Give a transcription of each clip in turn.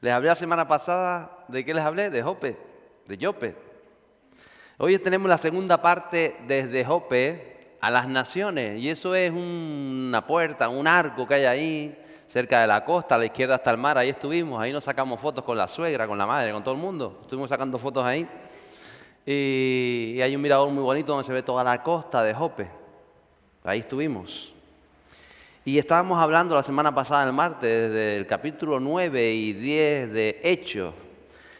Les hablé la semana pasada, ¿de qué les hablé? De Jope, de Jope. Hoy tenemos la segunda parte desde Jope a las naciones, y eso es una puerta, un arco que hay ahí, cerca de la costa, a la izquierda está el mar, ahí estuvimos, ahí nos sacamos fotos con la suegra, con la madre, con todo el mundo, estuvimos sacando fotos ahí. Y hay un mirador muy bonito donde se ve toda la costa de Jope, ahí estuvimos. Y estábamos hablando la semana pasada, el martes, del capítulo 9 y 10 de Hechos.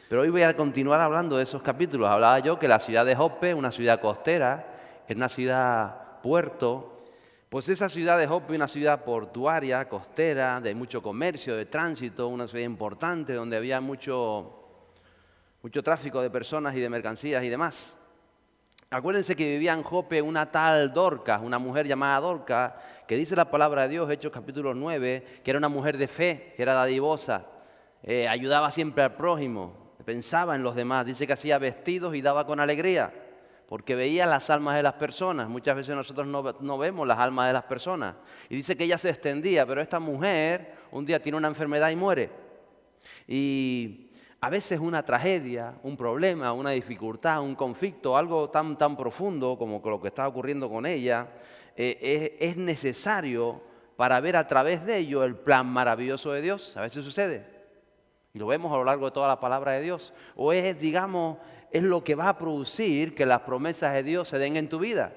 Pero hoy voy a continuar hablando de esos capítulos. Hablaba yo que la ciudad de Jope, una ciudad costera, es una ciudad puerto. Pues esa ciudad de Jope es una ciudad portuaria, costera, de mucho comercio, de tránsito, una ciudad importante donde había mucho tráfico de personas y de mercancías y demás. Acuérdense que vivía en Jope una tal Dorcas, una mujer llamada Dorcas, que dice la palabra de Dios, Hechos capítulo 9, que era una mujer de fe, que era dadivosa, ayudaba siempre al prójimo, pensaba en los demás, dice que hacía vestidos y daba con alegría, porque veía las almas de las personas. Muchas veces nosotros no vemos las almas de las personas. Y dice que ella se extendía, pero esta mujer un día tiene una enfermedad y muere. Y a veces una tragedia, un problema, una dificultad, un conflicto, algo tan profundo como lo que está ocurriendo con ella, es necesario para ver a través de ello el plan maravilloso de Dios. A veces sucede, y lo vemos a lo largo de toda la palabra de Dios. O es, digamos, es lo que va a producir que las promesas de Dios se den en tu vida.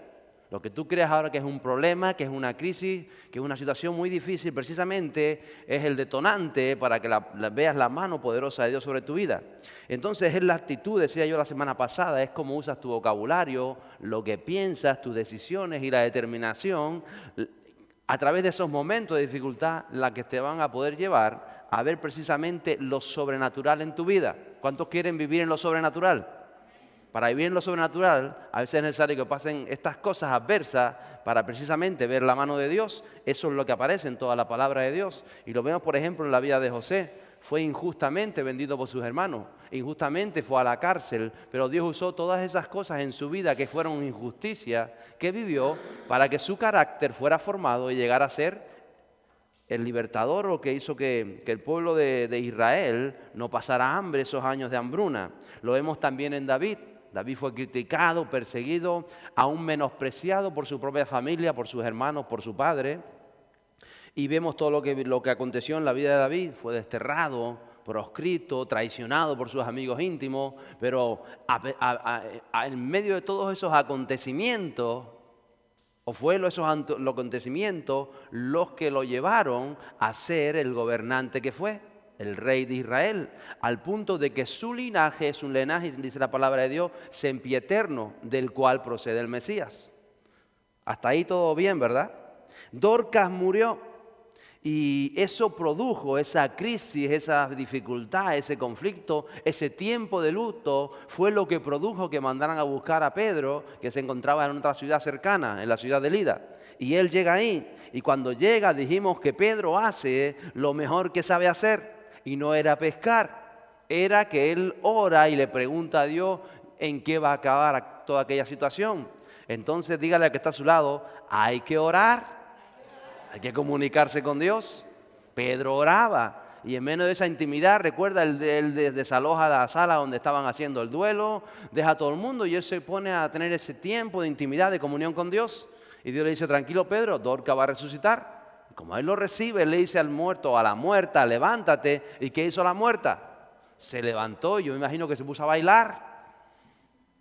Lo que tú crees ahora que es un problema, que es una crisis, que es una situación muy difícil, precisamente es el detonante para que veas la mano poderosa de Dios sobre tu vida. Entonces es la actitud, decía yo la semana pasada, es cómo usas tu vocabulario, lo que piensas, tus decisiones y la determinación, a través de esos momentos de dificultad, la que te van a poder llevar a ver precisamente lo sobrenatural en tu vida. ¿Cuántos quieren vivir en lo sobrenatural? Para vivir en lo sobrenatural, a veces es necesario que pasen estas cosas adversas para precisamente ver la mano de Dios. Eso es lo que aparece en toda la palabra de Dios. Y lo vemos, por ejemplo, en la vida de José. Fue injustamente vendido por sus hermanos. Injustamente fue a la cárcel. Pero Dios usó todas esas cosas en su vida que fueron injusticia, que vivió, para que su carácter fuera formado y llegara a ser el libertador, lo que hizo que el pueblo de Israel no pasara hambre esos años de hambruna. Lo vemos también en David. David fue criticado, perseguido, aún menospreciado por su propia familia, por sus hermanos, por su padre. Y vemos todo lo que aconteció en la vida de David. Fue desterrado, proscrito, traicionado por sus amigos íntimos. Pero en medio de todos esos acontecimientos, esos acontecimientos los que lo llevaron a ser el gobernante que fue, el rey de Israel, al punto de que su linaje es un linaje, dice la palabra de Dios, sempieterno, del cual procede el Mesías. Hasta ahí todo bien, ¿verdad? Dorcas murió y eso produjo esa crisis, esa dificultad, ese conflicto, ese tiempo de luto, fue lo que produjo que mandaran a buscar a Pedro, que se encontraba en otra ciudad cercana, en la ciudad de Lida. Y él llega ahí, y cuando llega dijimos que Pedro hace lo mejor que sabe hacer. Y no era pescar, era que él ora y le pregunta a Dios en qué va a acabar toda aquella situación. Entonces dígale al que está a su lado, hay que orar, hay que comunicarse con Dios. Pedro oraba y en medio de esa intimidad, recuerda, él desaloja la sala donde estaban haciendo el duelo, deja a todo el mundo y él se pone a tener ese tiempo de intimidad, de comunión con Dios. Y Dios le dice, tranquilo Pedro, Dorcas va a resucitar. Como él lo recibe, él le dice al muerto, a la muerta, levántate. ¿Y qué hizo la muerta? Se levantó, yo me imagino que se puso a bailar,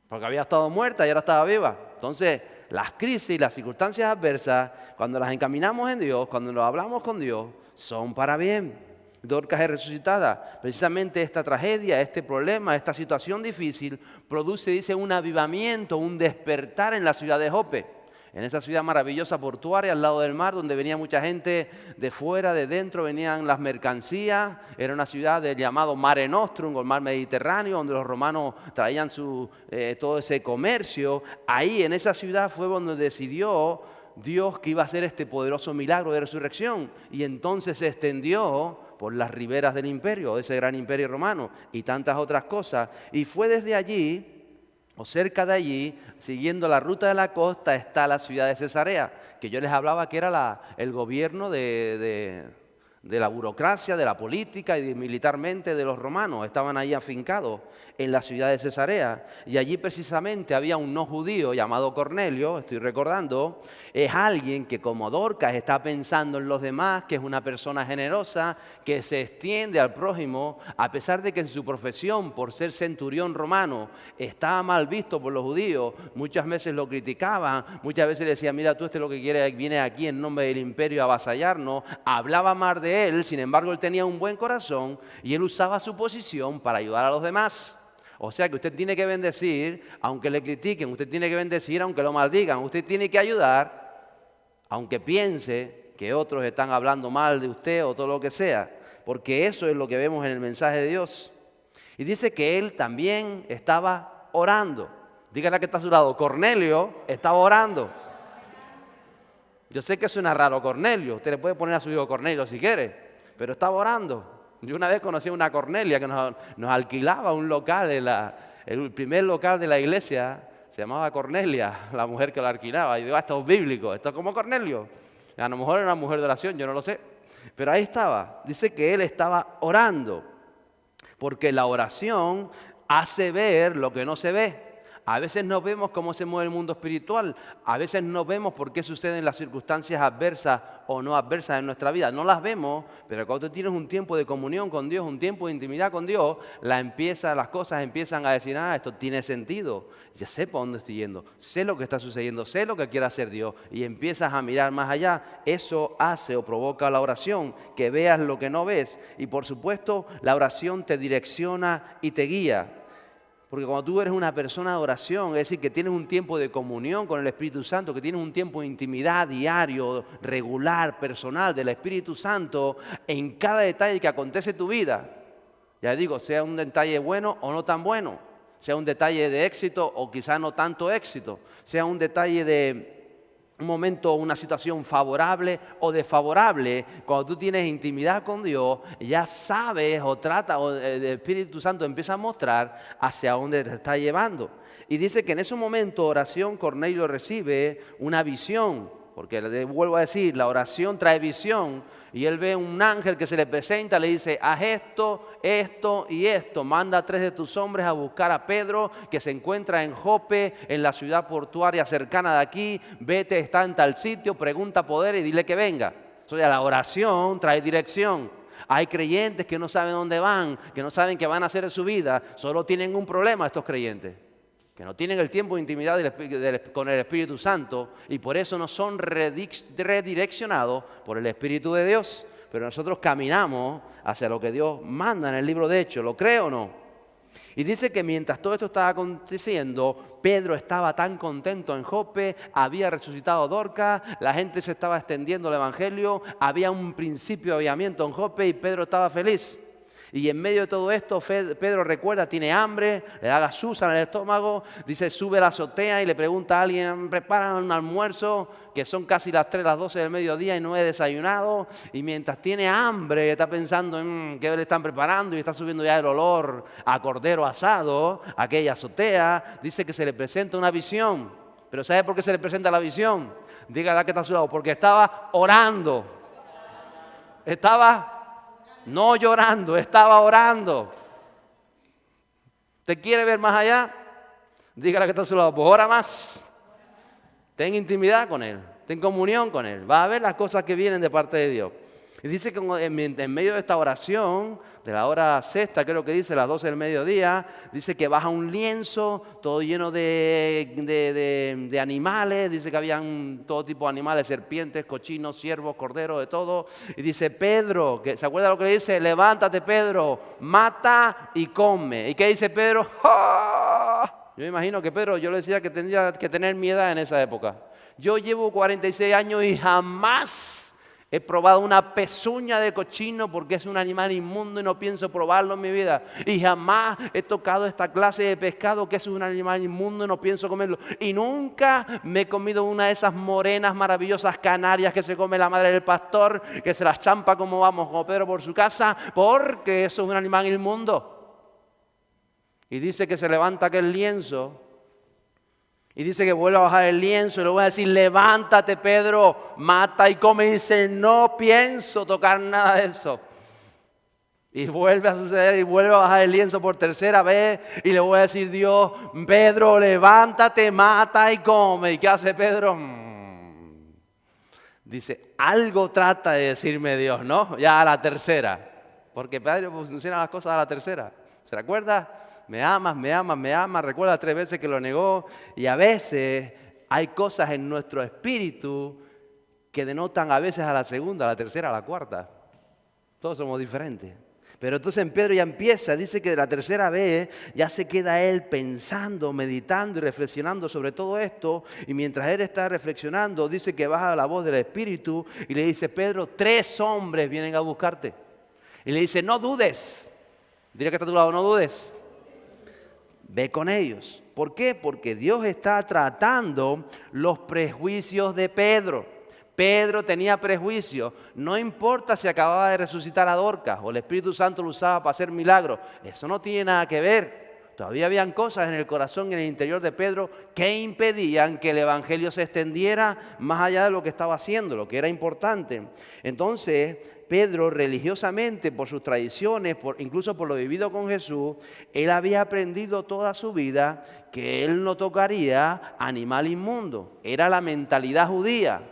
porque había estado muerta y ahora estaba viva. Entonces, las crisis, las circunstancias adversas, cuando las encaminamos en Dios, cuando nos hablamos con Dios, son para bien. Dorcas es resucitada. Precisamente esta tragedia, este problema, esta situación difícil, produce, dice, un avivamiento, un despertar en la ciudad de Jope. En esa ciudad maravillosa portuaria, al lado del mar, donde venía mucha gente de fuera, de dentro, venían las mercancías. Era una ciudad del llamado Mare Nostrum, o el mar Mediterráneo, donde los romanos traían todo ese comercio. Ahí, en esa ciudad, fue donde decidió Dios que iba a hacer este poderoso milagro de resurrección. Y entonces se extendió por las riberas del imperio, ese gran imperio romano, y tantas otras cosas. Y fue desde allí, o cerca de allí, siguiendo la ruta de la costa, está la ciudad de Cesarea, que yo les hablaba que era el gobierno de de la burocracia, de la política y militarmente de los romanos. Estaban ahí afincados en la ciudad de Cesarea y allí precisamente había un no judío llamado Cornelio, estoy recordando, es alguien que como Dorcas está pensando en los demás, que es una persona generosa, que se extiende al prójimo, a pesar de que en su profesión, por ser centurión romano, estaba mal visto por los judíos, muchas veces lo criticaban, muchas veces le decían, mira, tú lo que quieres, viene aquí en nombre del imperio a avasallarnos, hablaba mal de él, sin embargo él tenía un buen corazón y él usaba su posición para ayudar a los demás. O sea que usted tiene que bendecir, aunque le critiquen, usted tiene que bendecir, aunque lo maldigan, usted tiene que ayudar, aunque piense que otros están hablando mal de usted o todo lo que sea, porque eso es lo que vemos en el mensaje de Dios. Y dice que él también estaba orando. Dígale que está a su lado, Cornelio estaba orando. Yo sé que suena raro Cornelio, usted le puede poner a su hijo Cornelio si quiere, pero estaba orando. Yo una vez conocí a una Cornelia que nos alquilaba un local, el primer local de la iglesia, se llamaba Cornelia, la mujer que lo alquilaba. Y digo, esto es bíblico, esto es como Cornelio. A lo mejor era una mujer de oración, yo no lo sé. Pero ahí estaba, dice que él estaba orando, porque la oración hace ver lo que no se ve. A veces no vemos cómo se mueve el mundo espiritual, a veces no vemos por qué suceden las circunstancias adversas o no adversas en nuestra vida. No las vemos, pero cuando tú tienes un tiempo de comunión con Dios, un tiempo de intimidad con Dios, las cosas empiezan a decir, esto tiene sentido, ya sé por dónde estoy yendo, sé lo que está sucediendo, sé lo que quiere hacer Dios, y empiezas a mirar más allá. Eso hace o provoca la oración, que veas lo que no ves, y por supuesto la oración te direcciona y te guía. Porque cuando tú eres una persona de oración, es decir, que tienes un tiempo de comunión con el Espíritu Santo, que tienes un tiempo de intimidad diario, regular, personal del Espíritu Santo, en cada detalle que acontece en tu vida, ya digo, sea un detalle bueno o no tan bueno, sea un detalle de éxito o quizá no tanto éxito, sea un detalle de un momento, una situación favorable o desfavorable, cuando tú tienes intimidad con Dios, ya sabes o trata, o el Espíritu Santo empieza a mostrar hacia dónde te está llevando. Y dice que en ese momento oración, Cornelio recibe una visión, porque le vuelvo a decir, la oración trae visión, y él ve un ángel que se le presenta, le dice, haz esto, esto y esto, manda a 3 de tus hombres a buscar a Pedro, que se encuentra en Jope, en la ciudad portuaria cercana de aquí, vete, está en tal sitio, pregunta poder y dile que venga. O sea, la oración trae dirección. Hay creyentes que no saben dónde van, que no saben qué van a hacer en su vida, solo tienen un problema estos creyentes, que no tienen el tiempo de intimidad con el Espíritu Santo y por eso no son redireccionados por el Espíritu de Dios. Pero nosotros caminamos hacia lo que Dios manda en el libro de Hechos, ¿lo cree o no? Y dice que mientras todo esto estaba aconteciendo, Pedro estaba tan contento en Jope, había resucitado Dorcas, la gente se estaba extendiendo el Evangelio, había un principio de avivamiento en Jope y Pedro estaba feliz. Y en medio de todo esto, Pedro recuerda, tiene hambre, le da gaseosa en el estómago, dice, sube a la azotea y le pregunta a alguien, prepara un almuerzo, que son casi las 3, las 12 del mediodía y no he desayunado. Y mientras tiene hambre, está pensando en qué le están preparando y está subiendo ya el olor a cordero asado, a aquella azotea, dice que se le presenta una visión. Pero ¿sabe por qué se le presenta la visión? Dígale que está a su lado, porque estaba orando. No llorando, estaba orando. ¿Te quiere ver más allá? Dígale que está a su lado, pues ora más. Ten intimidad con Él, ten comunión con Él. Vas a ver las cosas que vienen de parte de Dios. Y dice que en medio de esta oración, de la hora sexta, creo que dice, las 12 del mediodía, dice que baja un lienzo todo lleno de animales, dice que habían todo tipo de animales, serpientes, cochinos, ciervos, corderos, de todo. Y dice, Pedro, ¿se acuerda lo que le dice? Levántate, Pedro, mata y come. ¿Y qué dice Pedro? ¡Ah! Yo me imagino que Pedro, yo le decía que tendría que tener mi edad en esa época. Yo llevo 46 años y jamás he probado una pezuña de cochino porque es un animal inmundo y no pienso probarlo en mi vida. Y jamás he tocado esta clase de pescado que es un animal inmundo y no pienso comerlo. Y nunca me he comido una de esas morenas maravillosas canarias que se come la madre del pastor, que se las champa como Pedro por su casa, porque eso es un animal inmundo. Y dice que se levanta aquel lienzo Y dice que vuelve a bajar el lienzo y le voy a decir, levántate Pedro, mata y come. Y dice, no pienso tocar nada de eso. Y vuelve a suceder y vuelve a bajar el lienzo por tercera vez. Y le voy a decir, Dios, Pedro, levántate, mata y come. ¿Y qué hace Pedro? Dice, algo trata de decirme Dios, ¿no? Ya a la tercera. Porque Pedro funciona las cosas a la tercera. ¿Se recuerda? Me amas, me amas, me amas. Recuerda 3 veces que lo negó. Y a veces hay cosas en nuestro espíritu que denotan a veces a la segunda, a la tercera, a la cuarta. Todos somos diferentes. Pero entonces en Pedro ya empieza, dice que de la tercera vez ya se queda él pensando, meditando y reflexionando sobre todo esto. Y mientras él está reflexionando, dice que baja la voz del Espíritu y le dice, Pedro, 3 hombres vienen a buscarte. Y le dice, no dudes. Dile que está a tu lado, no dudes. Ve con ellos. ¿Por qué? Porque Dios está tratando los prejuicios de Pedro. Pedro tenía prejuicios. No importa si acababa de resucitar a Dorcas o el Espíritu Santo lo usaba para hacer milagros. Eso no tiene nada que ver. Todavía habían cosas en el corazón y en el interior de Pedro que impedían que el Evangelio se extendiera más allá de lo que estaba haciendo, lo que era importante. Entonces, Pedro religiosamente, por sus tradiciones, incluso por lo vivido con Jesús, él había aprendido toda su vida que él no tocaría animal inmundo. Era la mentalidad judía.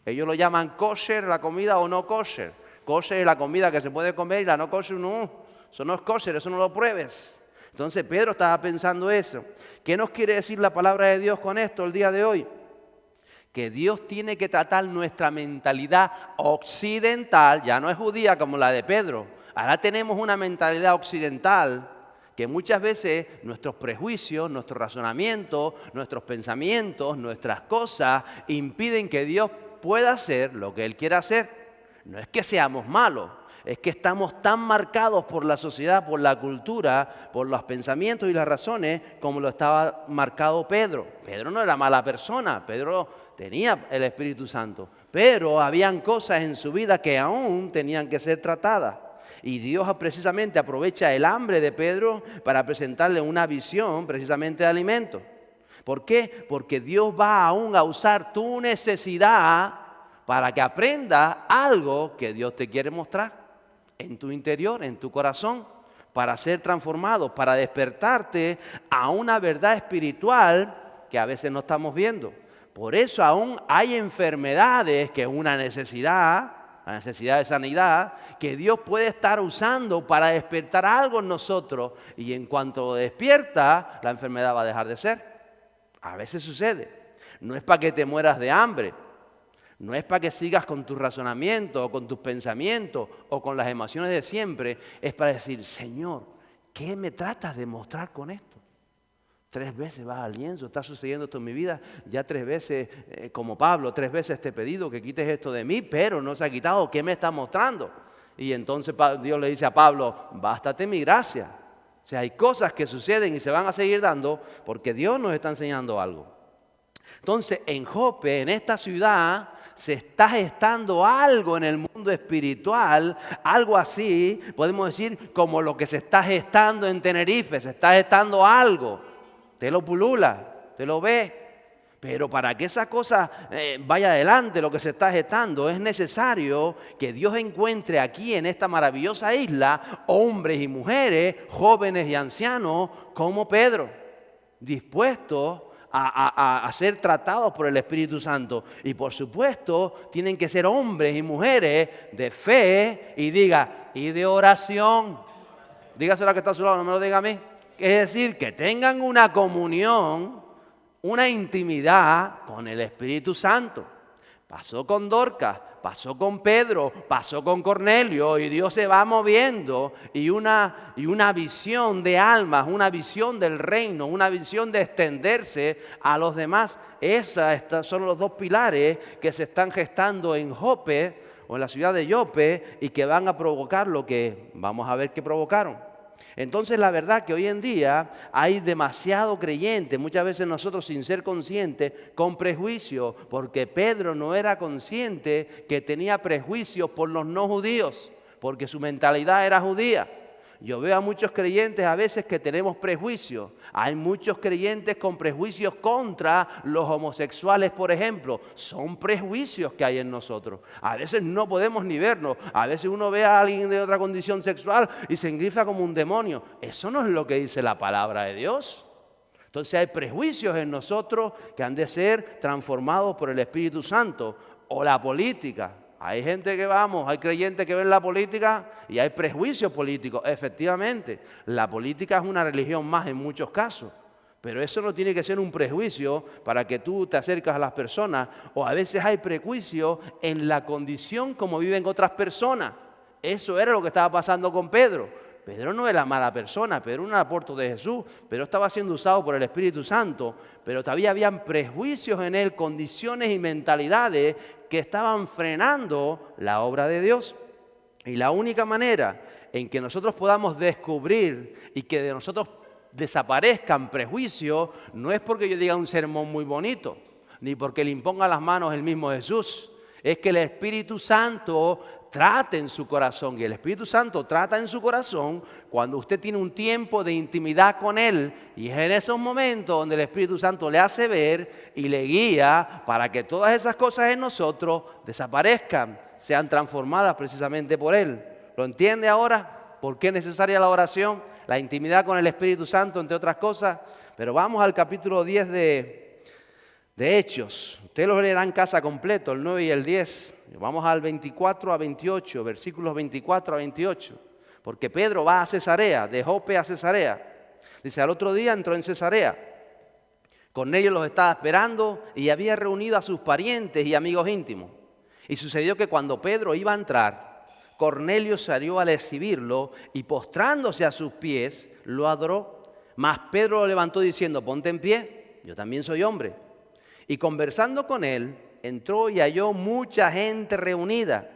Ellos lo llaman kosher la comida o no kosher. Kosher es la comida que se puede comer y la no kosher no. Eso no es kosher, eso no lo pruebes. Entonces Pedro estaba pensando eso. ¿Qué nos quiere decir la palabra de Dios con esto el día de hoy? Que Dios tiene que tratar nuestra mentalidad occidental, ya no es judía como la de Pedro. Ahora tenemos una mentalidad occidental que muchas veces nuestros prejuicios, nuestro razonamiento, nuestros pensamientos, nuestras cosas impiden que Dios pueda hacer lo que Él quiere hacer. No es que seamos malos, es que estamos tan marcados por la sociedad, por la cultura, por los pensamientos y las razones como lo estaba marcado Pedro. Pedro no era mala persona, Pedro tenía el Espíritu Santo, pero habían cosas en su vida que aún tenían que ser tratadas. Y Dios precisamente aprovecha el hambre de Pedro para presentarle una visión precisamente de alimento. ¿Por qué? Porque Dios va aún a usar tu necesidad para que aprendas algo que Dios te quiere mostrar en tu interior, en tu corazón, para ser transformado, para despertarte a una verdad espiritual que a veces no estamos viendo. Por eso aún hay enfermedades que es una necesidad, la necesidad de sanidad, que Dios puede estar usando para despertar algo en nosotros y en cuanto despierta, la enfermedad va a dejar de ser. A veces sucede. No es para que te mueras de hambre. No es para que sigas con tus razonamientos o con tus pensamientos o con las emociones de siempre. Es para decir, Señor, ¿qué me tratas de mostrar con esto? 3 veces vas al lienzo, está sucediendo esto en mi vida. Ya 3 veces, como Pablo, 3 veces te he pedido que quites esto de mí, pero no se ha quitado. ¿Qué me está mostrando? Y entonces Dios le dice a Pablo, bástate mi gracia. O sea, hay cosas que suceden y se van a seguir dando porque Dios nos está enseñando algo. Entonces, en Jope, en esta ciudad, se está gestando algo en el mundo espiritual, algo así, podemos decir, como lo que se está gestando en Tenerife, se está gestando algo. Te lo pulula, te lo ve. Pero para que esa cosa vaya adelante, lo que se está gestando, es necesario que Dios encuentre aquí en esta maravillosa isla hombres y mujeres, jóvenes y ancianos como Pedro, dispuestos a ser tratados por el Espíritu Santo. Y por supuesto, tienen que ser hombres y mujeres de fe y de oración. Dígaselo a que está a su lado, no me lo diga a mí. Es decir, que tengan una comunión, una intimidad con el Espíritu Santo. Pasó con Dorcas, pasó con Pedro, pasó con Cornelio y Dios se va moviendo y una visión de almas, una visión del reino, una visión de extenderse a los demás. Estos son los 2 pilares que se están gestando en Jope o en la ciudad de Jope y que van a provocar lo que vamos a ver que provocaron. Entonces la verdad que hoy en día hay demasiado creyente, muchas veces nosotros sin ser conscientes, con prejuicios, porque Pedro no era consciente que tenía prejuicios por los no judíos, porque su mentalidad era judía. Yo veo a muchos creyentes a veces que tenemos prejuicios. Hay muchos creyentes con prejuicios contra los homosexuales, por ejemplo. Son prejuicios que hay en nosotros. A veces no podemos ni vernos. A veces uno ve a alguien de otra condición sexual y se engrifa como un demonio. Eso no es lo que dice la palabra de Dios. Entonces hay prejuicios en nosotros que han de ser transformados por el Espíritu Santo. O la política. Hay gente que hay creyentes que ven la política y hay prejuicios políticos. Efectivamente, la política es una religión más en muchos casos. Pero eso no tiene que ser un prejuicio para que tú te acercas a las personas. O a veces hay prejuicios en la condición como viven otras personas. Eso era lo que estaba pasando con Pedro. Pedro no era mala persona, Pedro era un apóstol de Jesús, pero estaba siendo usado por el Espíritu Santo, pero todavía habían prejuicios en él, condiciones y mentalidades que estaban frenando la obra de Dios. Y la única manera en que nosotros podamos descubrir y que de nosotros desaparezcan prejuicios no es porque yo diga un sermón muy bonito, ni porque le imponga las manos el mismo Jesús. Es que el Espíritu Santo trate en su corazón. Y el Espíritu Santo trata en su corazón cuando usted tiene un tiempo de intimidad con Él. Y es en esos momentos donde el Espíritu Santo le hace ver y le guía para que todas esas cosas en nosotros desaparezcan, sean transformadas precisamente por Él. ¿Lo entiende ahora? ¿Por qué es necesaria la oración? La intimidad con el Espíritu Santo, entre otras cosas. Pero vamos al capítulo 10 de Hechos. Ustedes lo leerán en casa completo, el 9 y el 10. Vamos al 24 a 28, versículos 24 a 28. Porque Pedro va a Cesarea, de Jope a Cesarea. Dice, al otro día entró en Cesarea. Cornelio los estaba esperando y había reunido a sus parientes y amigos íntimos. Y sucedió que cuando Pedro iba a entrar, Cornelio salió a recibirlo y postrándose a sus pies, lo adoró. Mas Pedro lo levantó diciendo, ponte en pie, yo también soy hombre. Y conversando con él, entró y halló mucha gente reunida.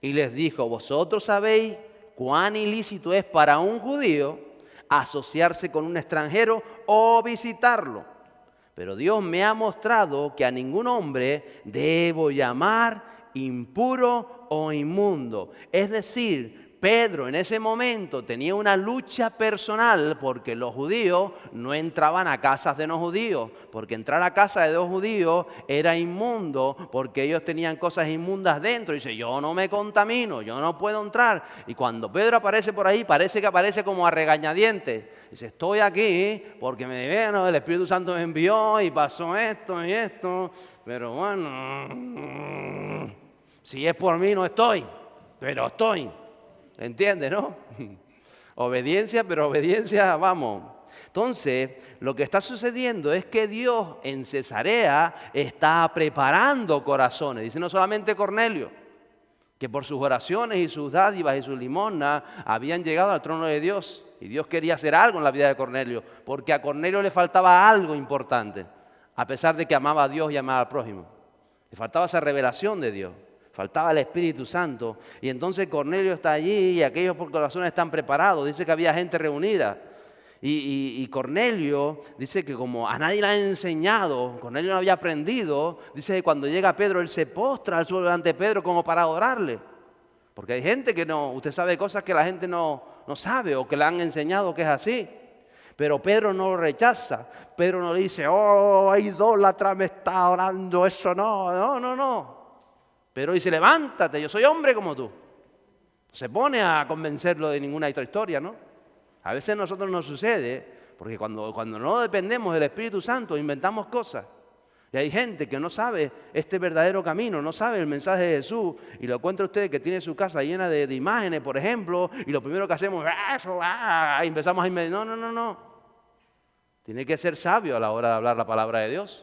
Y les dijo, vosotros sabéis cuán ilícito es para un judío asociarse con un extranjero o visitarlo. Pero Dios me ha mostrado que a ningún hombre debo llamar impuro o inmundo. Es decir, Pedro en ese momento tenía una lucha personal porque los judíos no entraban a casas de no judíos, porque entrar a casa de dos judíos era inmundo, porque ellos tenían cosas inmundas dentro. Y dice, yo no me contamino, yo no puedo entrar. Y cuando Pedro aparece por ahí, parece que aparece como a regañadientes. Dice, estoy aquí porque el Espíritu Santo me envió y pasó esto y esto. Pero bueno, si es por mí no estoy, pero estoy. ¿Entiendes, no? Obediencia, pero obediencia, vamos. Entonces, lo que está sucediendo es que Dios en Cesarea está preparando corazones. Dice no solamente Cornelio, que por sus oraciones y sus dádivas y sus limosnas habían llegado al trono de Dios. Y Dios quería hacer algo en la vida de Cornelio, porque a Cornelio le faltaba algo importante, a pesar de que amaba a Dios y amaba al prójimo. Le faltaba esa revelación de Dios. Faltaba el Espíritu Santo. Y entonces Cornelio está allí y aquellos por corazones están preparados. Dice que había gente reunida. Y Cornelio dice que como a nadie le han enseñado, Cornelio no había aprendido, dice que cuando llega Pedro, él se postra al suelo delante de Pedro como para adorarle. Porque hay gente que no, usted sabe cosas que la gente no sabe o que le han enseñado que es así. Pero Pedro no lo rechaza. Pedro no le dice, oh, idólatra, me está orando, eso no. Pero dice, levántate, yo soy hombre como tú. Se pone a convencerlo de ninguna otra historia, ¿no? A veces a nosotros nos sucede, porque cuando no dependemos del Espíritu Santo, inventamos cosas. Y hay gente que no sabe este verdadero camino, no sabe el mensaje de Jesús. Y lo encuentra usted que tiene su casa llena de imágenes, por ejemplo, y lo primero que hacemos es eso, y empezamos a inventar. No. Tiene que ser sabio a la hora de hablar la palabra de Dios.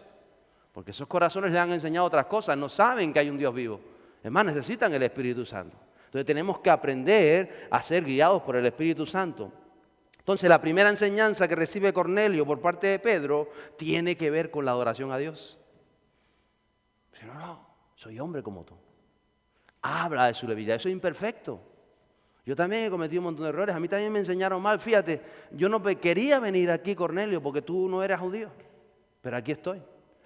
Porque esos corazones le han enseñado otras cosas, no saben que hay un Dios vivo. Es más, necesitan el Espíritu Santo. Entonces tenemos que aprender a ser guiados por el Espíritu Santo. Entonces la primera enseñanza que recibe Cornelio por parte de Pedro tiene que ver con la adoración a Dios. Dice, no, soy hombre como tú. Habla de su debilidad, soy imperfecto. Yo también he cometido un montón de errores, a mí también me enseñaron mal. Fíjate, yo no quería venir aquí, Cornelio, porque tú no eras judío, pero aquí estoy.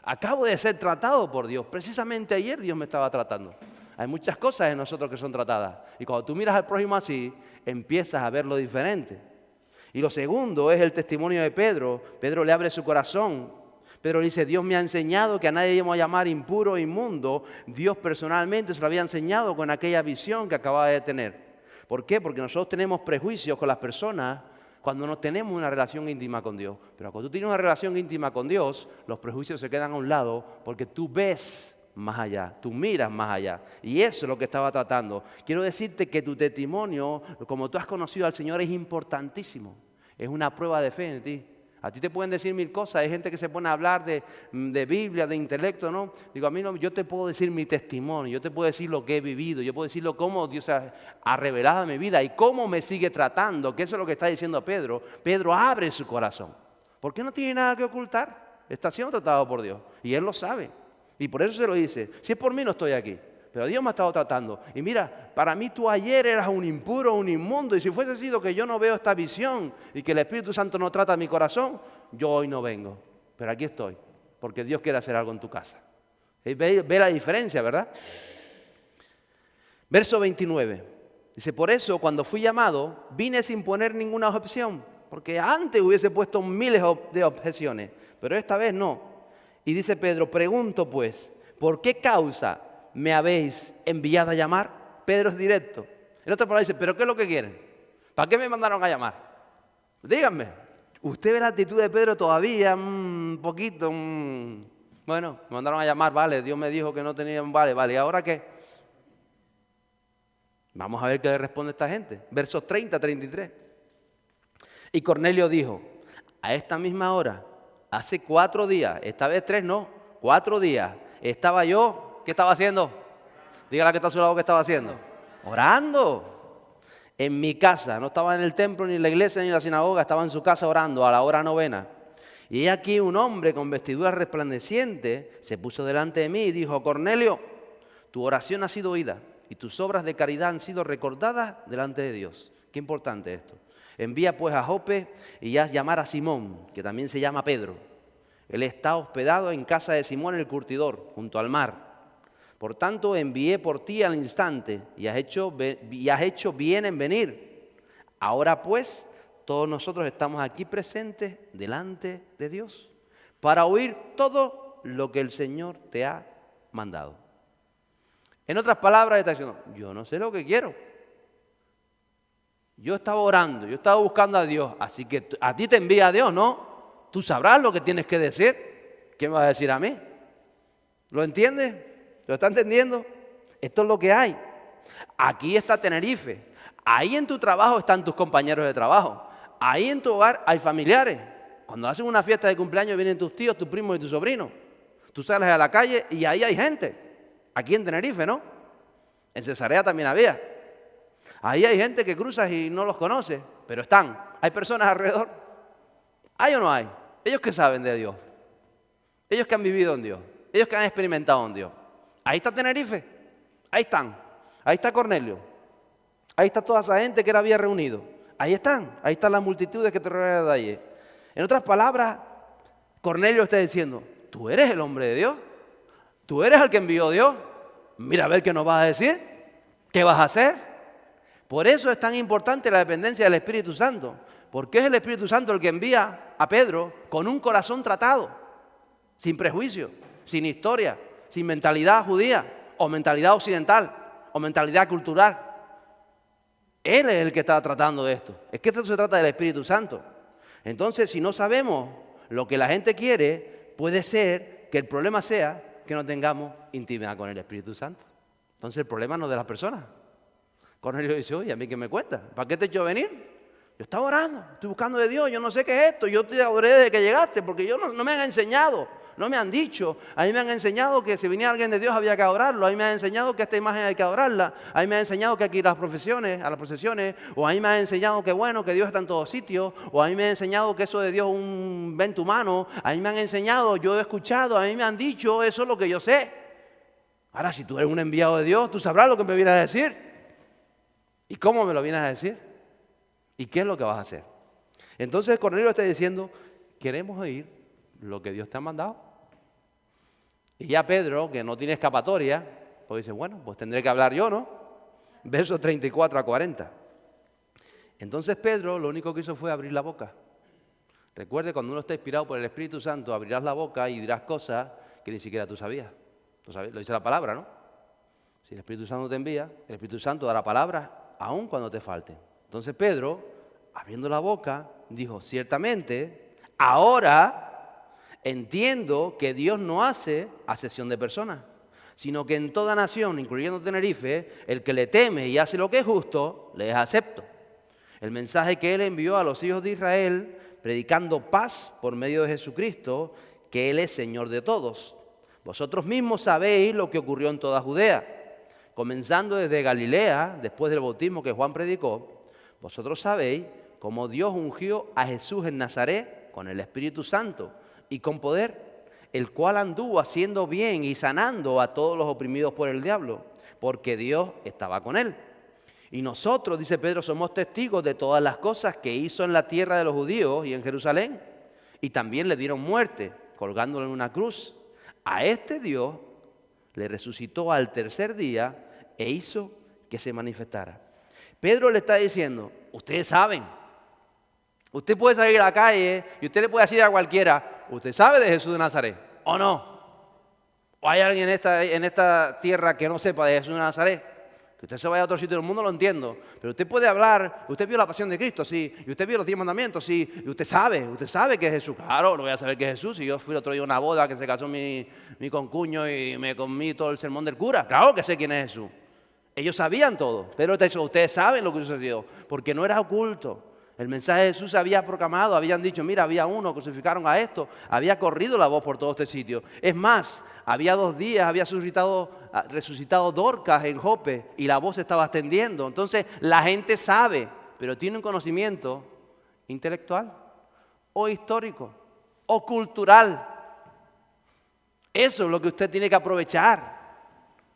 Acabo de ser tratado por Dios. Precisamente ayer Dios me estaba tratando. Hay muchas cosas en nosotros que son tratadas. Y cuando tú miras al prójimo así, empiezas a verlo diferente. Y lo segundo es el testimonio de Pedro. Pedro le abre su corazón. Pedro dice, Dios me ha enseñado que a nadie debemos llamar impuro o inmundo. Dios personalmente se lo había enseñado con aquella visión que acababa de tener. ¿Por qué? Porque nosotros tenemos prejuicios con las personas cuando no tenemos una relación íntima con Dios. Pero cuando tú tienes una relación íntima con Dios, los prejuicios se quedan a un lado porque tú ves más allá, tú miras más allá. Y eso es lo que estaba tratando. Quiero decirte que tu testimonio, como tú has conocido al Señor, es importantísimo. Es una prueba de fe en ti. A ti te pueden decir mil cosas. Hay gente que se pone a hablar de Biblia, de intelecto, ¿no? Digo, a mí no, yo te puedo decir mi testimonio, yo te puedo decir lo que he vivido, yo puedo decirlo cómo Dios ha revelado en mi vida y cómo me sigue tratando, que eso es lo que está diciendo Pedro. Pedro abre su corazón. ¿Por qué no tiene nada que ocultar? Está siendo tratado por Dios y Él lo sabe. Y por eso se lo dice, si es por mí no estoy aquí, pero Dios me ha estado tratando. Y mira, para mí tú ayer eras un impuro, un inmundo, y si fuese sido que yo no veo esta visión y que el Espíritu Santo no trata mi corazón, yo hoy no vengo. Pero aquí estoy, porque Dios quiere hacer algo en tu casa. Ve la diferencia, ¿verdad? Verso 29. Dice, por eso cuando fui llamado, vine sin poner ninguna objeción, porque antes hubiese puesto miles de objeciones, pero esta vez no. Y dice Pedro, pregunto pues, ¿por qué causa me habéis enviado a llamar? Pedro es directo. En otras palabras dice, ¿pero qué es lo que quieren? ¿Para qué me mandaron a llamar? Díganme. Usted ve la actitud de Pedro todavía, un poquito, bueno, me mandaron a llamar, vale, Dios me dijo que no tenían, vale, ¿y ahora qué? Vamos a ver qué le responde esta gente. Versos 30, 33. Y Cornelio dijo, a esta misma hora, hace 4 días, esta vez 3 no, 4 días, estaba yo, ¿qué estaba haciendo? Dígale que está a su lado, ¿qué estaba haciendo? Orando. En mi casa, no estaba en el templo, ni en la iglesia, ni en la sinagoga, estaba en su casa orando a la hora novena. Y he aquí un hombre con vestidura resplandeciente se puso delante de mí y dijo, Cornelio, tu oración ha sido oída y tus obras de caridad han sido recordadas delante de Dios. Qué importante esto. Envía pues a Jope y haz llamar a Simón, que también se llama Pedro. Él está hospedado en casa de Simón el curtidor, junto al mar. Por tanto, envié por ti al instante y has hecho bien en venir. Ahora pues, todos nosotros estamos aquí presentes delante de Dios para oír todo lo que el Señor te ha mandado. En otras palabras, está diciendo, yo no sé lo que quiero. Yo estaba orando, yo estaba buscando a Dios, así que a ti te envía a Dios, ¿no? Tú sabrás lo que tienes que decir. ¿Qué me vas a decir a mí? ¿Lo entiendes? ¿Lo está entendiendo? Esto es lo que hay. Aquí está Tenerife. Ahí en tu trabajo están tus compañeros de trabajo. Ahí en tu hogar hay familiares. Cuando hacen una fiesta de cumpleaños vienen tus tíos, tus primos y tus sobrinos. Tú sales a la calle y ahí hay gente. Aquí en Tenerife, ¿no? En Cesarea también había. Ahí hay gente que cruzas y no los conoces, pero están. Hay personas alrededor. ¿Hay o no hay? Ellos que saben de Dios. Ellos que han vivido en Dios. Ellos que han experimentado en Dios. Ahí está Tenerife. Ahí están. Ahí está Cornelio. Ahí está toda esa gente que él había reunido. Ahí están. Ahí están las multitudes que te rodean de allí. En otras palabras, Cornelio está diciendo, tú eres el hombre de Dios. Tú eres el que envió Dios. Mira a ver qué nos vas a decir. ¿Qué vas a hacer? Por eso es tan importante la dependencia del Espíritu Santo. Porque es el Espíritu Santo el que envía a Pedro con un corazón tratado. Sin prejuicio, sin historia, sin mentalidad judía o mentalidad occidental o mentalidad cultural. Él es el que está tratando de esto. Es que esto se trata del Espíritu Santo. Entonces, si no sabemos lo que la gente quiere, puede ser que el problema sea que no tengamos intimidad con el Espíritu Santo. Entonces, el problema no es de las personas. Cornelio dice, oye, ¿a mí qué me cuenta? ¿Para qué te he hecho venir? Yo estaba orando, estoy buscando de Dios, yo no sé qué es esto, yo te adoré desde que llegaste, porque yo no me han enseñado. No me han dicho, a mí me han enseñado que si venía alguien de Dios había que adorarlo, a mí me han enseñado que esta imagen hay que adorarla, a mí me han enseñado que hay que ir a las procesiones, o a mí me han enseñado que bueno, que Dios está en todos sitios, o a mí me han enseñado que eso de Dios es un invento humano, a mí me han enseñado, yo he escuchado, a mí me han dicho, eso es lo que yo sé. Ahora, si tú eres un enviado de Dios, tú sabrás lo que me vienes a decir. ¿Y cómo me lo vienes a decir? ¿Y qué es lo que vas a hacer? Entonces Cornelio está diciendo, queremos oír lo que Dios te ha mandado. Y ya Pedro, que no tiene escapatoria, pues dice, bueno, pues tendré que hablar yo, ¿no? Versos 34 a 40. Entonces Pedro lo único que hizo fue abrir la boca. Recuerde, cuando uno está inspirado por el Espíritu Santo, abrirás la boca y dirás cosas que ni siquiera tú sabías. Lo dice la palabra, ¿no? Si el Espíritu Santo te envía, el Espíritu Santo dará palabras aun cuando te falten. Entonces Pedro, abriendo la boca, dijo, ciertamente, ahora entiendo que Dios no hace acepción de personas, sino que en toda nación, incluyendo Tenerife, el que le teme y hace lo que es justo, le es acepto. El mensaje que Él envió a los hijos de Israel, predicando paz por medio de Jesucristo, que Él es Señor de todos. Vosotros mismos sabéis lo que ocurrió en toda Judea, comenzando desde Galilea, después del bautismo que Juan predicó. Vosotros sabéis cómo Dios ungió a Jesús en Nazaret con el Espíritu Santo y con poder, el cual anduvo haciendo bien y sanando a todos los oprimidos por el diablo, porque Dios estaba con él. Y nosotros, dice Pedro, somos testigos de todas las cosas que hizo en la tierra de los judíos y en Jerusalén. Y también le dieron muerte, colgándolo en una cruz. A este Dios le resucitó al tercer día e hizo que se manifestara. Pedro le está diciendo, ustedes saben, usted puede salir a la calle y usted le puede decir a cualquiera, ¿usted sabe de Jesús de Nazaret o no? ¿O hay alguien en esta tierra que no sepa de Jesús de Nazaret? Que usted se vaya a otro sitio del mundo, lo entiendo. Pero usted puede hablar, usted vio la pasión de Cristo, sí. Y usted vio los 10 mandamientos, sí. Y usted sabe que es Jesús. Claro, no voy a saber que es Jesús. Si yo fui el otro día a una boda que se casó mi concuño y me comí todo el sermón del cura. Claro que sé quién es Jesús. Ellos sabían todo. Pero ustedes saben lo que sucedió. Porque no era oculto. El mensaje de Jesús se había proclamado. Habían dicho, mira, había uno, crucificaron a esto. Había corrido la voz por todo este sitio. Es más, había 2 días, había resucitado Dorcas en Jope y la voz se estaba extendiendo. Entonces la gente sabe, pero tiene un conocimiento intelectual o histórico o cultural. Eso es lo que usted tiene que aprovechar.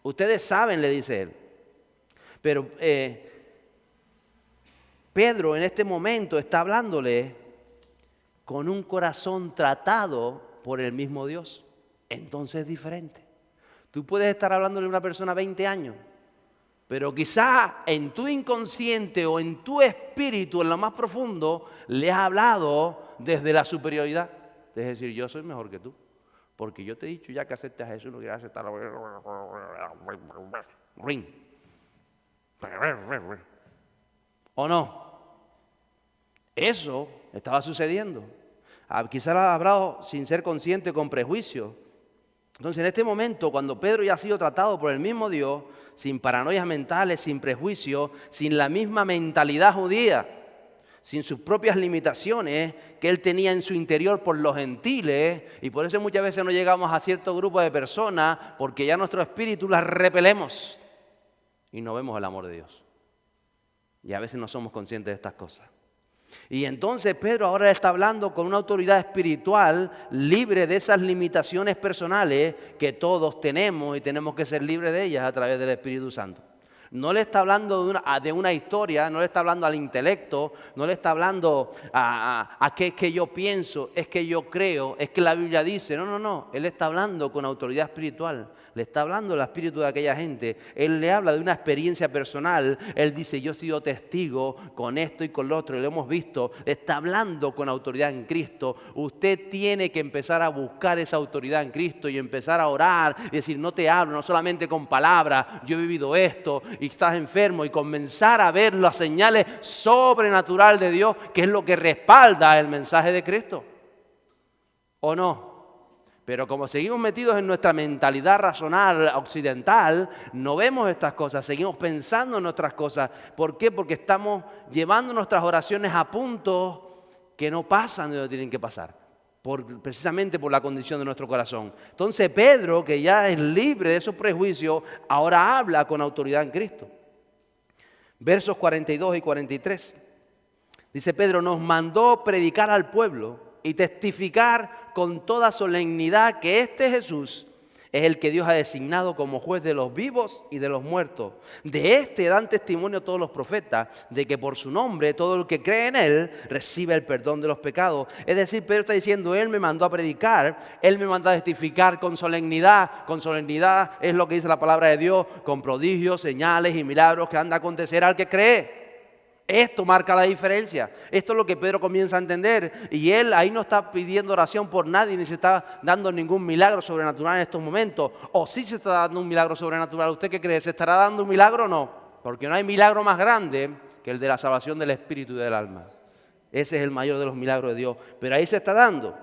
Ustedes saben, le dice él. Pero Pedro en este momento está hablándole con un corazón tratado por el mismo Dios. Entonces es diferente. Tú puedes estar hablándole a una persona 20 años, pero quizá en tu inconsciente o en tu espíritu, en lo más profundo, le has hablado desde la superioridad. Es decir, yo soy mejor que tú, porque yo te he dicho ya que aceptes a Jesús, no quieres aceptar. Ring. ¿O no? Eso estaba sucediendo. Quizá lo ha hablado sin ser consciente, con prejuicio. Entonces, en este momento, cuando Pedro ya ha sido tratado por el mismo Dios, sin paranoias mentales, sin prejuicios, sin la misma mentalidad judía, sin sus propias limitaciones que él tenía en su interior por los gentiles, y por eso muchas veces no llegamos a cierto grupo de personas, porque ya nuestro espíritu las repelemos y no vemos el amor de Dios. Y a veces no somos conscientes de estas cosas. Y entonces Pedro ahora está hablando con una autoridad espiritual libre de esas limitaciones personales que todos tenemos y tenemos que ser libres de ellas a través del Espíritu Santo. No le está hablando de una historia, no le está hablando al intelecto, no le está hablando a qué es que yo pienso, es que yo creo, es que la Biblia dice. No. Él está hablando con autoridad espiritual. Le está hablando el espíritu de aquella gente. Él le habla de una experiencia personal. Él dice, yo he sido testigo con esto y con lo otro, y lo hemos visto. Está hablando con autoridad en Cristo. Usted tiene que empezar a buscar esa autoridad en Cristo y empezar a orar y decir, no te hablo no solamente con palabras, yo he vivido esto y estás enfermo, y comenzar a ver las señales sobrenaturales de Dios, que es lo que respalda el mensaje de Cristo. ¿O no? Pero como seguimos metidos en nuestra mentalidad racional occidental, no vemos estas cosas, seguimos pensando en nuestras cosas. ¿Por qué? Porque estamos llevando nuestras oraciones a puntos que no pasan de donde tienen que pasar, precisamente por la condición de nuestro corazón. Entonces Pedro, que ya es libre de esos prejuicios, ahora habla con autoridad en Cristo. Versos 42 y 43. Dice Pedro, nos mandó predicar al pueblo y testificar con toda solemnidad que este Jesús es el que Dios ha designado como juez de los vivos y de los muertos. De este dan testimonio todos los profetas, de que por su nombre todo el que cree en él recibe el perdón de los pecados. Es decir, Pedro está diciendo, él me mandó a predicar, él me mandó a testificar con solemnidad. Con solemnidad es lo que dice la palabra de Dios, con prodigios, señales y milagros que han de acontecer al que cree. Esto marca la diferencia. Esto es lo que Pedro comienza a entender. Y él ahí no está pidiendo oración por nadie, ni se está dando ningún milagro sobrenatural en estos momentos. O sí se está dando un milagro sobrenatural. ¿Usted qué cree? ¿Se estará dando un milagro o no? Porque no hay milagro más grande que el de la salvación del espíritu y del alma. Ese es el mayor de los milagros de Dios. Pero ahí se está dando.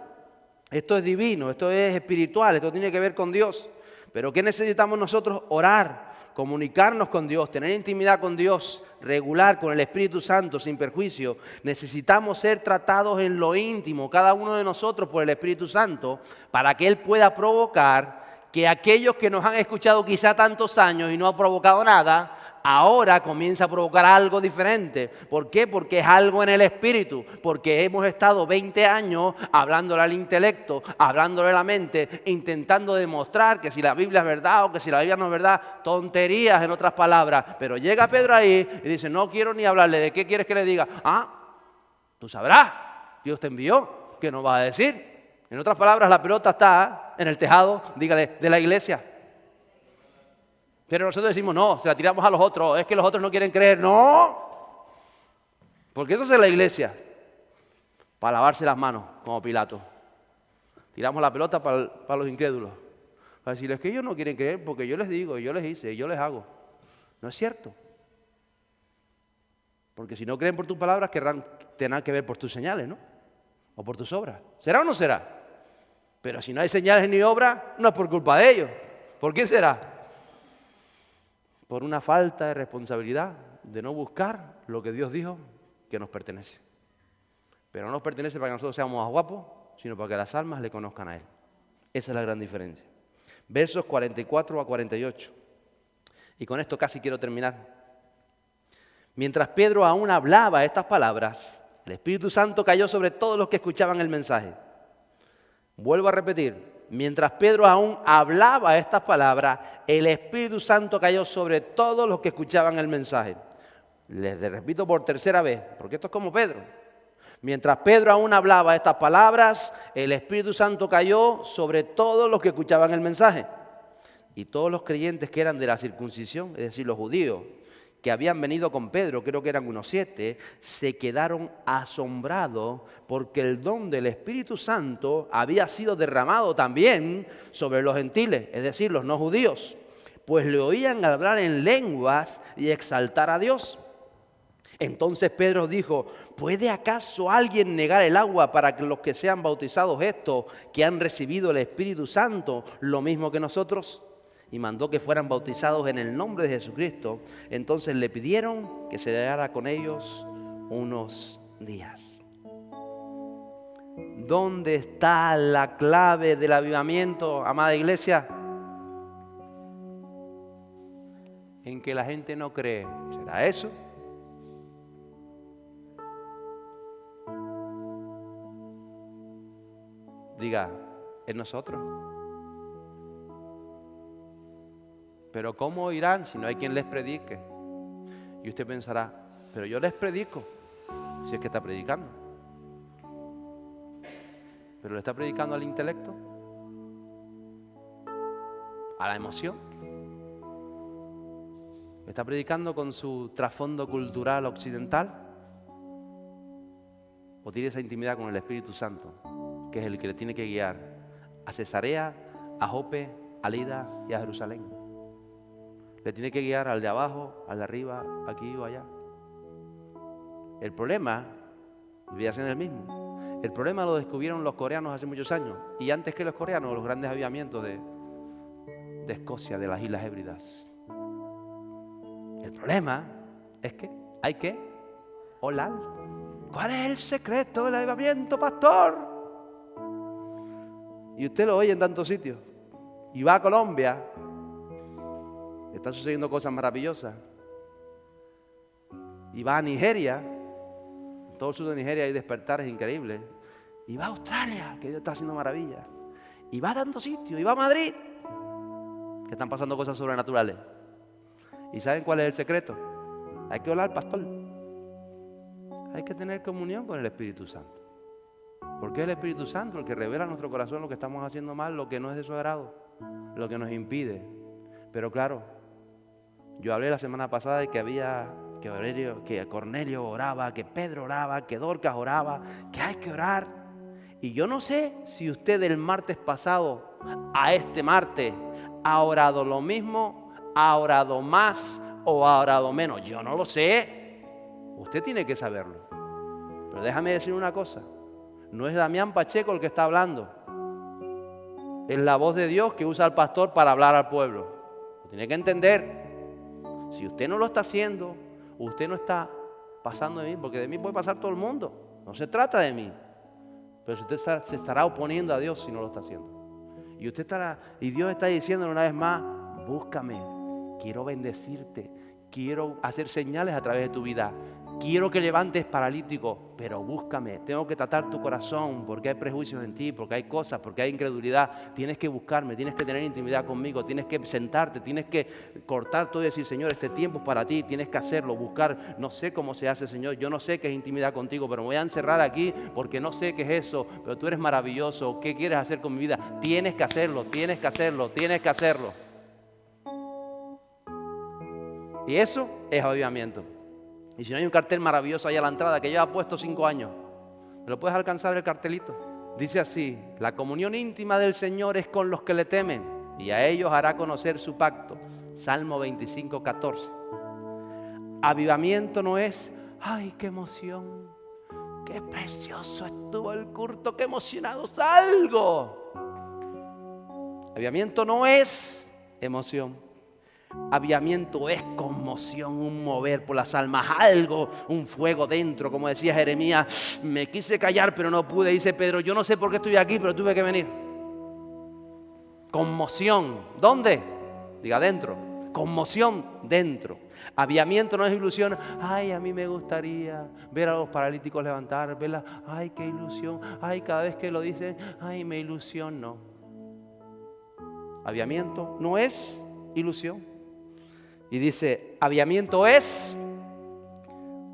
Esto es divino, esto es espiritual, esto tiene que ver con Dios. Pero ¿qué necesitamos nosotros? Orar, comunicarnos con Dios, tener intimidad con Dios, regular con el Espíritu Santo sin perjuicio. Necesitamos ser tratados en lo íntimo, cada uno de nosotros por el Espíritu Santo, para que Él pueda provocar que aquellos que nos han escuchado quizá tantos años y no ha provocado nada, ahora comienza a provocar algo diferente. ¿Por qué? Porque es algo en el espíritu. Porque hemos estado 20 años hablándole al intelecto, hablándole a la mente, intentando demostrar que si la Biblia es verdad o que si la Biblia no es verdad, tonterías en otras palabras. Pero llega Pedro ahí y dice, no quiero ni hablarle. ¿De qué quieres que le diga? Tú sabrás. Dios te envió. ¿Qué nos vas a decir? En otras palabras, la pelota está en el tejado, dígale, de la iglesia. Pero nosotros decimos, no, se la tiramos a los otros, es que los otros no quieren creer. ¡No! Porque eso es la iglesia, para lavarse las manos, como Pilato. Tiramos la pelota para los incrédulos. Para decirles que ellos no quieren creer porque yo les digo, yo les hice, yo les hago. No es cierto. Porque si no creen por tus palabras, tendrán que ver por tus señales, ¿no? O por tus obras. ¿Será o no será? Pero si no hay señales ni obras, no es por culpa de ellos. ¿Por qué será? Por una falta de responsabilidad de no buscar lo que Dios dijo que nos pertenece. Pero no nos pertenece para que nosotros seamos más guapos, sino para que las almas le conozcan a Él. Esa es la gran diferencia. Versos 44 a 48. Y con esto casi quiero terminar. Mientras Pedro aún hablaba estas palabras, el Espíritu Santo cayó sobre todos los que escuchaban el mensaje. Vuelvo a repetir. Mientras Pedro aún hablaba estas palabras, el Espíritu Santo cayó sobre todos los que escuchaban el mensaje. Les repito por tercera vez, porque esto es como Pedro. Mientras Pedro aún hablaba estas palabras, el Espíritu Santo cayó sobre todos los que escuchaban el mensaje. Y todos los creyentes que eran de la circuncisión, es decir, los judíos, que habían venido con Pedro, creo que eran unos 7, se quedaron asombrados porque el don del Espíritu Santo había sido derramado también sobre los gentiles, es decir, los no judíos, pues le oían hablar en lenguas y exaltar a Dios. Entonces Pedro dijo, ¿puede acaso alguien negar el agua para que los que sean bautizados estos, que han recibido el Espíritu Santo, lo mismo que nosotros? Y mandó que fueran bautizados en el nombre de Jesucristo. Entonces le pidieron que se quedara con ellos unos días. ¿Dónde está la clave del avivamiento, amada iglesia? En que la gente no cree. ¿Será eso? Diga, ¿en nosotros? Pero ¿cómo oirán si no hay quien les predique? Y usted pensará, pero yo les predico, si es que está predicando. ¿Pero le está predicando al intelecto? ¿A la emoción? ¿Le está predicando con su trasfondo cultural occidental? ¿O tiene esa intimidad con el Espíritu Santo, que es el que le tiene que guiar a Cesarea, a Jope, a Lida y a Jerusalén? Le tiene que guiar al de abajo, al de arriba, aquí o allá. El problema, voy a ser el mismo. El problema lo descubrieron los coreanos hace muchos años. Y antes que los coreanos, los grandes avivamientos de Escocia, de las Islas Hébridas. El problema es que hay que orar. ¿Cuál es el secreto del avivamiento, pastor? Y usted lo oye en tantos sitios. Y va a Colombia. Están sucediendo cosas maravillosas. Y va a Nigeria. En todo el sur de Nigeria hay despertares increíbles. Y va a Australia, que Dios está haciendo maravillas. Y va a tantos sitios. Y va a Madrid, que están pasando cosas sobrenaturales. ¿Y saben cuál es el secreto? Hay que orar, pastor. Hay que tener comunión con el Espíritu Santo. Porque es el Espíritu Santo el que revela en nuestro corazón lo que estamos haciendo mal, lo que no es de su agrado, lo que nos impide. Pero claro, yo hablé la semana pasada de que había que Cornelio oraba, que Pedro oraba, que Dorcas oraba, que hay que orar. Y yo no sé si usted del martes pasado a este martes ha orado lo mismo, ha orado más o ha orado menos. Yo no lo sé. Usted tiene que saberlo. Pero déjame decir una cosa. No es Damián Pacheco el que está hablando. Es la voz de Dios que usa al pastor para hablar al pueblo. Lo tiene que entender. Si usted no lo está haciendo, usted no está pasando de mí, porque de mí puede pasar todo el mundo. No se trata de mí. Pero si usted se estará oponiendo a Dios si no lo está haciendo. Y usted estará, y Dios está diciendo una vez más, búscame, quiero bendecirte, quiero hacer señales a través de tu vida, quiero que levantes paralítico, pero búscame, tengo que tratar tu corazón porque hay prejuicios en ti, porque hay cosas, porque hay incredulidad, tienes que buscarme, tienes que tener intimidad conmigo, tienes que sentarte, tienes que cortar todo y decir, Señor, este tiempo es para ti, tienes que hacerlo, buscar, no sé cómo se hace, Señor, yo no sé qué es intimidad contigo, pero me voy a encerrar aquí porque no sé qué es eso, pero tú eres maravilloso, ¿qué quieres hacer con mi vida? Tienes que hacerlo, tienes que hacerlo, tienes que hacerlo. Y eso es avivamiento. Y si no hay un cartel maravilloso ahí a la entrada que lleva puesto 5 años, ¿me lo puedes alcanzar el cartelito? Dice así, la comunión íntima del Señor es con los que le temen y a ellos hará conocer su pacto. Salmo 25, 14. Avivamiento no es, ay, qué emoción, qué precioso estuvo el culto, qué emocionado salgo. Avivamiento no es emoción. Avivamiento es conmoción, un mover por las almas, algo, un fuego dentro, como decía Jeremías, me quise callar pero no pude, dice Pedro, yo no sé por qué estoy aquí, pero tuve que venir. Conmoción, ¿dónde? Diga dentro, conmoción dentro. Avivamiento no es ilusión, ay, a mí me gustaría ver a los paralíticos levantar, verla, ay, qué ilusión, ay, cada vez que lo dicen, ay, me ilusiono. Avivamiento no es ilusión. Y dice, avivamiento es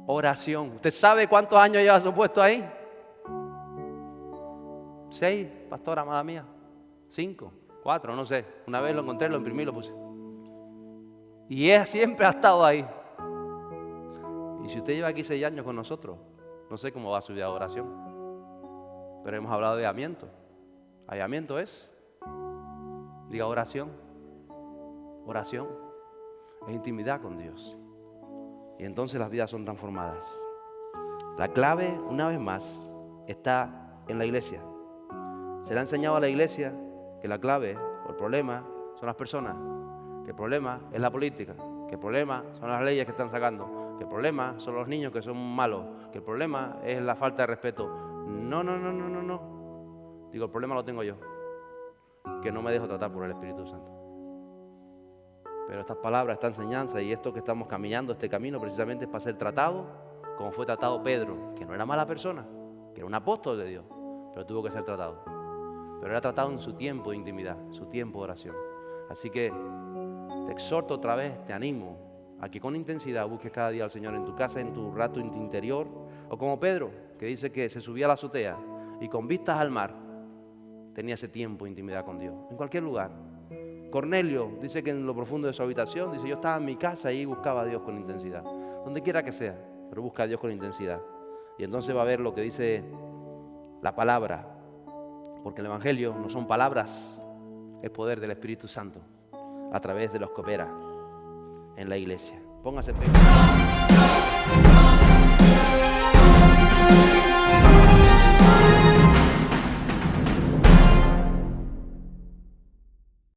oración. ¿Usted sabe cuántos años lleva su puesto ahí? 6, pastora, amada mía. 5, 4, no sé. Una vez lo encontré, lo imprimí, lo puse. Y él siempre ha estado ahí. Y si usted lleva aquí 6 años con nosotros, no sé cómo va su vida de oración. Pero hemos hablado de avivamiento. Avivamiento es, diga oración. Oración. Es intimidad con Dios. Y entonces las vidas son transformadas. La clave, una vez más, está en la iglesia. Se le ha enseñado a la iglesia que la clave o el problema son las personas, que el problema es la política, que el problema son las leyes que están sacando, que el problema son los niños que son malos, que el problema es la falta de respeto. No. Digo, el problema lo tengo yo, que no me dejo tratar por el Espíritu Santo. Pero estas palabras, esta enseñanza y esto que estamos caminando, este camino precisamente es para ser tratado como fue tratado Pedro, que no era mala persona, que era un apóstol de Dios, pero tuvo que ser tratado. Pero era tratado en su tiempo de intimidad, su tiempo de oración. Así que te exhorto otra vez, te animo a que con intensidad busques cada día al Señor en tu casa, en tu rato interior, o como Pedro, que dice que se subía a la azotea y con vistas al mar tenía ese tiempo de intimidad con Dios, en cualquier lugar. Cornelio dice que en lo profundo de su habitación, dice, yo estaba en mi casa y buscaba a Dios con intensidad. Donde quiera que sea, pero busca a Dios con intensidad. Y entonces va a ver lo que dice la palabra, porque el Evangelio no son palabras, es poder del Espíritu Santo a través de los que opera en la iglesia. Póngase en pie.